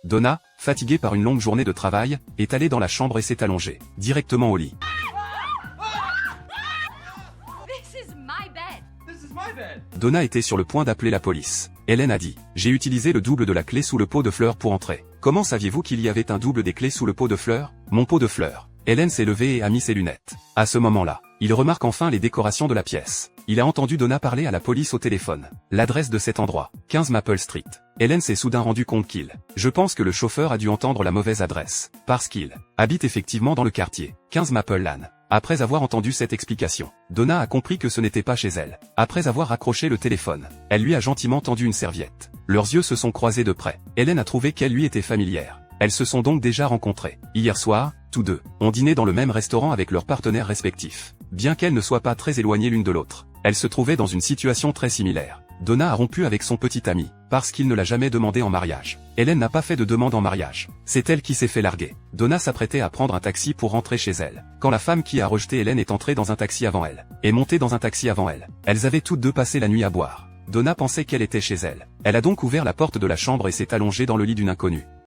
Donna, fatiguée par une longue journée de travail, est allée dans la chambre et s'est allongée, directement au lit. Donna était sur le point d'appeler la police. Hélène a dit « J'ai utilisé le double de la clé sous le pot de fleurs pour entrer. Comment saviez-vous qu'il y avait un double des clés sous le pot de fleurs ? Mon pot de fleurs. » Hélène s'est levée et a mis ses lunettes. À ce moment-là, il remarque enfin les décorations de la pièce. Il a entendu Donna parler à la police au téléphone. L'adresse de cet endroit, 15 Maple Street. Hélène s'est soudain rendu compte qu'il. Je pense que le chauffeur a dû entendre la mauvaise adresse. Parce qu'il habite effectivement dans le quartier, 15 Maple Lane. Après avoir entendu cette explication, Donna a compris que ce n'était pas chez elle. Après avoir raccroché le téléphone, elle lui a gentiment tendu une serviette. Leurs yeux se sont croisés de près. Hélène a trouvé qu'elle lui était familière. Elles se sont donc déjà rencontrées. Hier soir, tous deux ont dîné dans le même restaurant avec leurs partenaires respectifs. Bien qu'elles ne soient pas très éloignées l'une de l'autre, elles se trouvaient dans une situation très similaire. Donna a rompu avec son petit ami, parce qu'il ne l'a jamais demandé en mariage. Hélène n'a pas fait de demande en mariage. C'est elle qui s'est fait larguer. Donna s'apprêtait à prendre un taxi pour rentrer chez elle, quand la femme qui a rejeté Hélène est entrée dans un taxi avant elle, et montée dans un taxi avant elle. Elles avaient toutes deux passé la nuit à boire. Donna pensait qu'elle était chez elle. Elle a donc ouvert la porte de la chambre et s'est allongée dans le lit d'une inconnue.